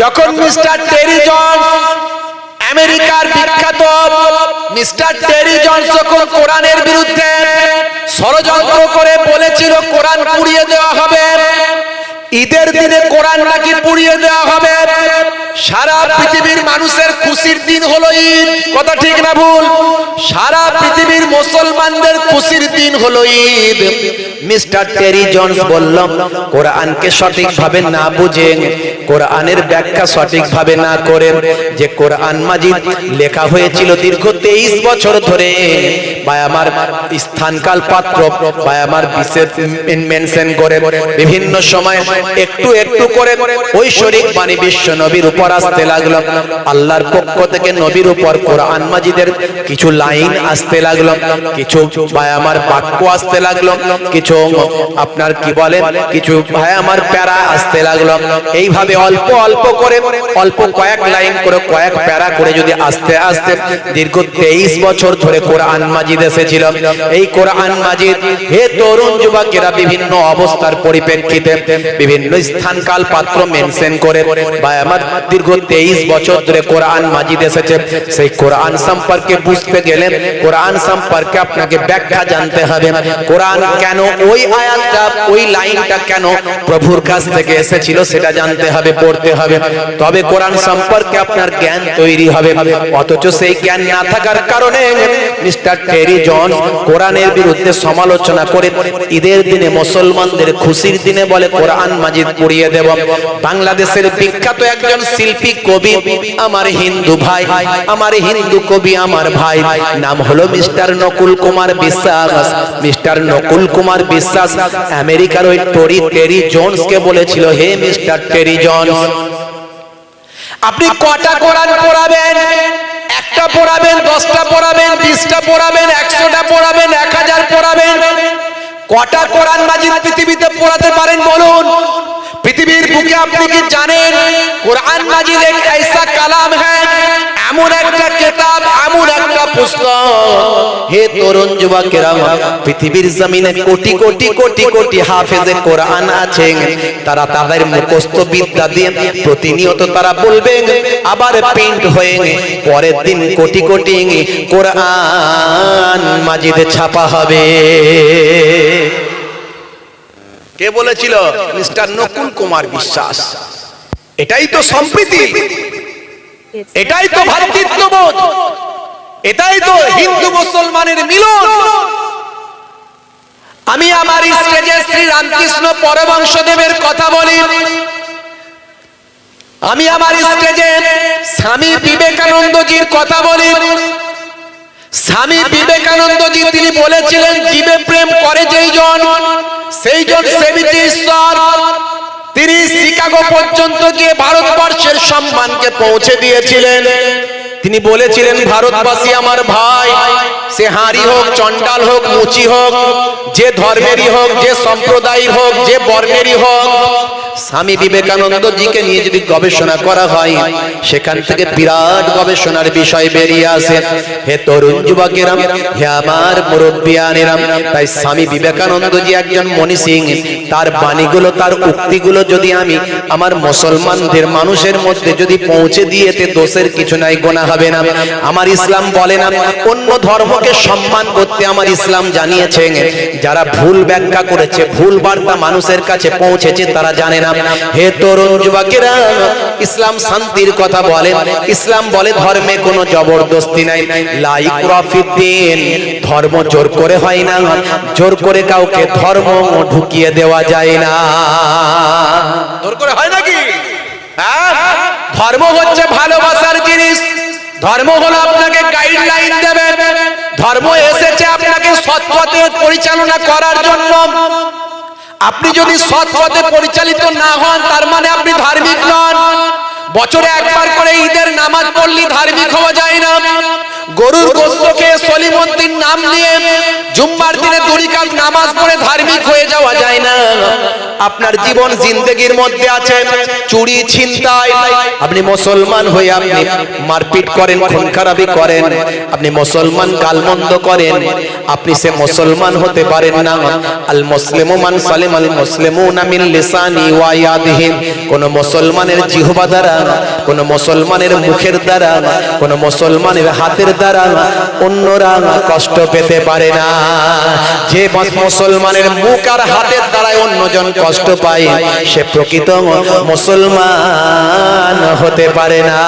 যখন মিস্টার টেরি জনস আমেরিকার বিখ্যাত মিস্টার টেরি জনস যখন কোরআনের বিরুদ্ধে ষড়যন্ত্র করে বলেছিল কোরআন পুড়িয়ে দেওয়া হবে, ঈদের দিনে কোরআন নাকি পুড়িয়ে দেওয়া হবে, সারা পৃথিবীর মানুষের খুশির দিন হলো ঈদ, কথা ঠিক না ভুল? সারা পৃথিবীর মুসলমানদের খুশির দিন হলো ঈদ। মিস্টার টেরি জনস বলল কোরআনকে সঠিকভাবে না বুঝে, কোরআনের ব্যাখ্যা সঠিকভাবে না করে, যে কোরআন মাজিদ লেখা হয়েছিল দীর্ঘ 23 বছর ধরে, বা আমার স্থানকাল পাত্র বা আমার বিশেষ মেনশন করে বিভিন্ন সময় একটু একটু করে ঐশ্বরিক বাণী বিশ্ব নবীর উপর আসতে লাগলো। আল্লাহর পক্ষ থেকে নবীর উপর কোরআন মাজিদের কিছু লাইন আসতে লাগলো, কিছু ভাই আমার বাক্য আসতে লাগলো, কিছু আপনার কি বলে কিছু ভাই আমার প্যারা আসতে লাগলো। এইভাবে অল্প অল্প করে অল্প কয়েক লাইন করে কয়েক প্যারা করে যদি আস্তে আস্তে দীর্ঘ 23 বছর ধরে কোরআন মাজিদ এসেছিল। এই কোরআন মাজিদ হে তরুণ যুবকেরা বিভিন্ন অবস্থার পরিপ্রেক্ষিতে বিভিন্ন স্থান কাল পাত্র মেনশন করে বা আমার দীর্ঘ 23 বছর ধরে কোরআন মাজিদ এসেছে। সেই কোরআন সম্পর্কে বুঝতে গেলে কোরআন সম্পর্কে আপনাকে ব্যাখ্যা জানতে হবে। কোরআন কেন ওই আয়াতটা ওই লাইনটা কেন প্রভুর কাছ থেকে এসেছিল সেটা জানতে হবে, পড়তে হবে, তবে কোরআন সম্পর্কে আপনার জ্ঞান তৈরি হবে। অথচ সেই জ্ঞান না থাকার কারণে মিস্টার টেরি জনস কোরআনের বিরুদ্ধে সমালোচনা করে ঈদের দিনে মুসলমানদের খুশির দিনে বলে কোরআন মাজিদ পুড়িয়ে দেব। বাংলাদেশের বিখ্যাত একজন শিল্পী কবি আমার হিন্দু ভাই, আমার হিন্দু কবি আমার ভাই, নাম হলো মিস্টার নকুল কুমার বিশ্বাস। মিস্টার নকুল কুমার বিশ্বাস আমেরিকার ওই টেরি জনসকে বলেছিল, হে মিস্টার টেরি জনস, আপনি কটা কোরআন পড়াবেন? একটা পড়াবেন, 10টা পড়াবেন, 20টা পড়াবেন, 100টা পড়াবেন, 1000 পড়াবেন? কটা কোরআন মাজিদ পৃথিবীতে পড়াতে পারেন বলুন? পৃথিবীর বুকে আপনি কি জানেন কোরআন মাজিদ এক ऐसा কালাম হ্যায়, এমন একটা কিতাব, এমন একটা পুস্তক। হে তরুণ যুবকেরা, পৃথিবীর জমিনে কোটি কোটি কোটি কোটি হাফেজে কোরআন আছেন, তারা তাদের মুখস্থ বিদ্যা দিয়ে প্রতিনিয়ত তারা বলবেন, আবার প্রিন্ট হয়ে পরের দিন কোটি কোটি কোরআন মাজিদে ছাপা হবে। কে বলেছিল? মিস্টার নকুল কুমার বিশ্বাস। এটাই তো সম্প্রীতি, এটাই তো ভ্রাতৃত্ববোধ, এটাই তো হিন্দু মুসলমানের মিলন। আমি আমার স্টেজে শ্রী রামকৃষ্ণ পরমহংসদেবের কথা বলি, আমি আমার স্টেজে স্বামী বিবেকানন্দজির কথা বলি। স্বামী বিবেকানন্দজি তিনি বলেছিলেন, জীবে প্রেম করে যেই জন সেই জন সেবিতে ঈশ্বর। তিনি শিকাগো পর্যন্ত গিয়ে ভারতবর্ষের সম্মানকে পৌঁছে দিয়েছিলেন। তিনি বলেছিলেন, ভারতবাসী আমার ভাই, সে হাঁড়ি হোক, চন্ডাল হোক, মুচি হোক, যে ধর্মেরই হোক, যে সম্প্রদায়ের হোক, যে বর্ণেরই হোক, স্বামী বিবেকানন্দজিকে নিয়ে যদি গবেষণা করা হয় সেখান থেকে বিরাট গবেষণার বিষয় বেরিয়ে আসে। হে তরুণ যুবকেরা, হে আমার মুরব্বিয়ানেরা, তাই স্বামী বিবেকানন্দজি একজন মনীষী, তার বাণীগুলো তার উক্তিগুলো যদি আমি আমার মুসলমানদের মানুষের মধ্যে যদি পৌঁছে দিয়েতে দোষের কিছু নাই, গোনা হবে না। আমার ইসলাম বলে না অন্য ধর্মকে সম্মান করতে, আমার ইসলাম জানিয়েছে যারা ভুল ব্যাখ্যা করেছে, ভুল বার্তা মানুষের কাছে পৌঁছেছে তারা জানে না। হে তরুণ যুবকেরা, ইসলাম শান্তির কথা বলে, ইসলাম বলে ধর্মে কোনো জবরদস্তি নাই, লা ইকরাহা ফিদ্দীন, ধর্ম জোর করে হয় না, জোর করে কাউকে ধর্ম ঢুকিয়ে দেওয়া যায় না। জোর করে হয় নাকি? হ্যাঁ, ধর্ম হচ্ছে ভালোবাসার জিনিস, ধর্ম হলো আপনাকে গাইডলাইন দেবে, ধর্ম এসেছে আপনাকে সৎ পথে পরিচালনা করার জন্য। আপনি যদি সৎ পথে পরিচালিত না হন তার মানে আপনি ধার্মিক নন। বছরে একবার করে ঈদের নামাজ পড়লে ধার্মিক হওয়া যায় না। গরুর গোশত খেয়ে সলিমুদ্দিন নাম নিয়ে জুম্মার দিনে 2 রাকাত নামাজ পড়ে ধার্মিক হয়ে যাওয়া যায় না। আপনার জীবন জিন্দেগির মধ্যে আছে চুরি ছিনতাই, আপনি মুসলমান হয়ে আপনি মারপিট করেন, খুন খারাপি করেন, আপনি মুসলমান গালমন্দ করেন, আপনি সে মুসলমান হতে পারেন না। আল মুসলিমু মান সালিমাল মুসলিমুনা মিন লিসানি ওয়া ইয়াদিহি, কোন মুসলমানের জিহ্বা দ্বারা, কোন মুসলমানের মুখের দ্বারা, কোন মুসলমানের হাতের দ্বারা অন্যরা কষ্ট পেতে পারে না। যে মুসলমানের মুখ আর হাতের দ্বারা অন্যজন কষ্ট পায় সে প্রকৃত মুসলমান হতে পারে না।